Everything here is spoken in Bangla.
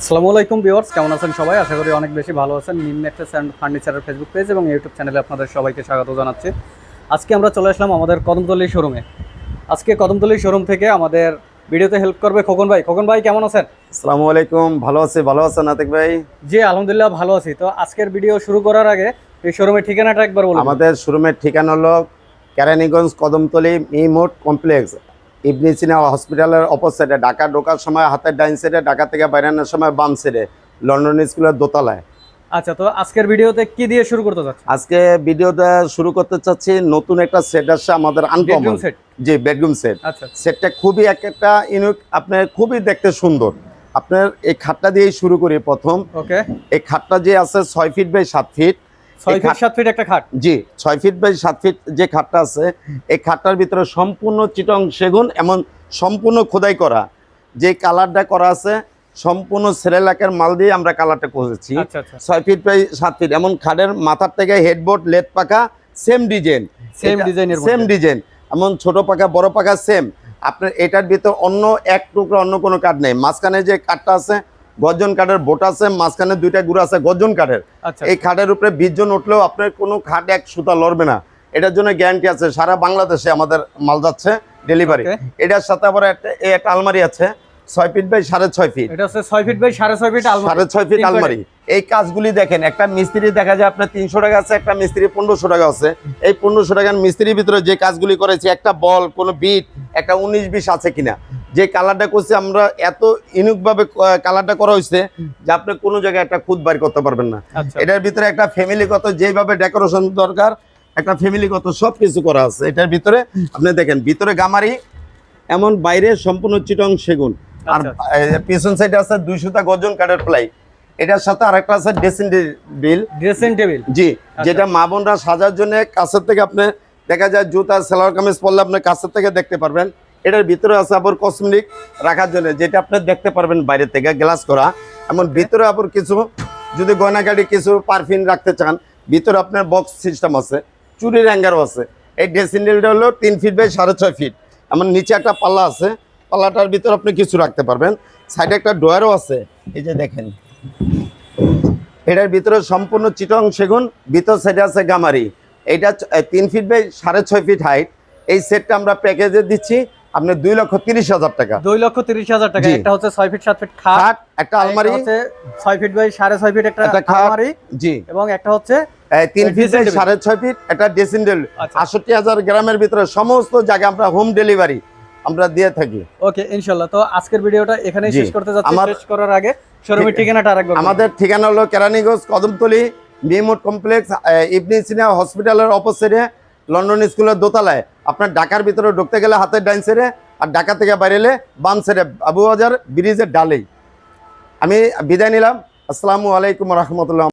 আসসালামু আলাইকুম ভিউয়ার্স, কেমন আছেন সবাই? আশা করি অনেক বেশি ভালো আছেন। নিমনেক্টাস অ্যান্ড ফার্নিচারের ফেসবুক পেজ এবং ইউটিউব চ্যানেলে আপনাদের সবাইকে স্বাগত জানাচ্ছি। আজকে আমরা চলে আসলাম আমাদের কদমতলী শোরুমে। আজকে কদমতলী শোরুম থেকে আমাদের ভিডিওতে হেল্প করবে খোকন ভাই। খোকন ভাই কেমন আছেন? আসসালামু আলাইকুম। ভালো আছেন আতিক ভাই? জি আলহামদুলিল্লাহ ভালো আছি। তো আজকের ভিডিও শুরু করার আগে এই শোরুমের ঠিকানাটা একবার বলুন। আমাদের শোরুমের ঠিকানা হলো কেরানীগঞ্জ কদমতলী মিমোট কমপ্লেক্স, ইবনে সিনা হসপিটালের অপোজিটে। ঢাকা ঢোকার সময় হাতের ডাইন সাইডে, ঢাকা থেকে বাইরানোর সময় বাম সাইডে, লন্ডন স্কুলের দোতলায়। আচ্ছা, তো আজকের ভিডিওতে কি দিয়ে শুরু করতে চাচ্ছেন? আজকে ভিডিওটা শুরু করতে চাচ্ছি, নতুন একটা সেট আসছে আমাদের আনকমন। সেট। জি, বেডরুম সেট। আচ্ছা, সেটটা খুবই একটা ইউনিক, আপনার খুবই দেখতে সুন্দর। আপনার এই খাটটা দিয়েই শুরু করি প্রথম। ওকে। এই খাটটা যে আছে 6 feet by 7 feet. 6 feet 7 feet একটা খাট। জি, 6 ফিট বাই 7 ফিট যে খাটটা আছে, এই খাটটার ভিতরে সম্পূর্ণ চিটং সেগুন, এমন সম্পূর্ণ খোদাই করা। যে কালারটা করা আছে সম্পূর্ণ সেরেলাকের মাল দিয়ে আমরা কালারটা করেছি। আচ্ছা আচ্ছা। 6 ফিট বাই 7 ফিট, এমন খাটের মাথার থেকে হেডবোর্ড, লেদ পাকা সেম ডিজাইন, সেম ডিজাইন, এমন ছোট পাকা বড় পাকা সেম। আপনার এটার ভিতর অন্য এক টুকরা অন্য কোনো কাঠ নেই। মাঝখানে যে কাঠটা আছে গর্জন কাঠের বোট আছে, মাঝখানে দুইটা গুঁড়ো আছে গর্জন কাঠের। এই খাটের উপরে 20 জন উঠলেও আপনার কোনো খাট এক সুতা লড়বে না। এটার জন্য গ্যারান্টি আছে। সারা বাংলাদেশে আমাদের মাল যাচ্ছে ডেলিভারি। এটার সাথে আবার একটা আলমারি আছে 6 ফিট বাই 6.5 ফিট। এটা হচ্ছে 6 ফিট বাই 6.5 ফিট আলমারি। 6.5 ফিট আলমারি। এই কাজগুলি দেখেন, একটা মিস্ত্রি দেখা যায় আপনার 300 টাকা আছে, একটা মিস্ত্রি 1500 টাকা আছে। এই 1500 টাকার মিস্ত্রির ভিতরে যে কাজগুলি করেছি, একটা বল, কোনো বিট, একটা 19-20 আছে কিনা, যে কালারটা করছি আমরা, এত ইউনিক ভাবে কালারটা করা হয়েছে যে আপনি কোনো জায়গায় একটা খুদ বাইর করতে পারবেন না। এটার ভিতরে একটা ফ্যামিলিগত যেভাবে ডেকোরেশন দরকার, একটা ফ্যামিলিগত সব কিছু করা আছে এটার ভিতরে। আপনি দেখেন ভিতরে গামারি, এমন বাইরে সম্পূর্ণ চিটং সেগুন। আর পিছন সাইডে আছে 200টা গর্জন কাঠের প্লাই। এটার সাথে আরেকটা আছে ড্রেসিং টেবিল। জি, যেটা মা বোনরা সাজার জন্য কাছের থেকে আপনি দেখা যায় জুতা সেলোয়ার কামিজ পরলে আপনি কাছের থেকে দেখতে পারবেন। এটার ভিতরে আছে আবার কসমেটিক রাখার জন্য, যেটা আপনি দেখতে পারবেন বাইরে থেকে গ্লাস করা। এমন ভিতরে আবার কিছু যদি গয়নাগাড়ি কিছু পারফিউম রাখতে চান, ভিতরে আপনার বক্স সিস্টেম আছে, চুরির হ্যাঙ্গারও আছে। এই ড্রেসিং টেবিলটা হলো 3 ফিট বাই 6.5 ফিট। এমন নিচে একটা পাল্লা আছে, পাল্লাটার ভিতরে আপনি কিছু রাখতে পারবেন। সাইডে একটা ড্রয়ারও আছে, এই যে দেখেন। এটার ভিতরে সম্পূর্ণ চিটং সেগুন, ভিতর সাইডে আছে গামারি। এইটা 3 ফিট বাই 6.5 ফিট হাইট। এই সেটটা আমরা প্যাকেজে দিচ্ছি আপনি 2,30,000 টাকা। 2,30,000 টাকা। একটা হচ্ছে 6 ফিট 7 ফিট খাট, একটা আলমারি হচ্ছে 6 ফিট বাই 6.5 ফিট একটা আলমারি। জি, এবং একটা হচ্ছে 3 ফিট বাই 6.5 ফিট একটা ড্রেসিং টেবিল। 68,000 গ্রামের ভিতরে সমস্ত জায়গায় আমরা হোম ডেলিভারি আমরা দিয়ে থাকি। ওকে, ইনশাআল্লাহ। তো আজকের ভিডিওটা এখানেই শেষ করতে যাচ্ছি। শেষ করার আগে শোরুমের ঠিকানাটা আরেকবার। আমাদের ঠিকানা হলো কেরানীগঞ্জ কদমতলী মিমোট কমপ্লেক্স, ইবনে সিনা হসপিটালের অপোজিটে, লন্ডন স্কুলের দোতলায়। আপনার ঢাকার ভিতরে ঢুকতে গেলে হাতের ডাইন সাইডে, আর ঢাকা থেকে বাইরে এলে বাম সাইডে, আবুবাজার ব্রিজের ডালেই। আমি বিদায় নিলাম। আসসালামু আলাইকুম রহমতুল্লাহ।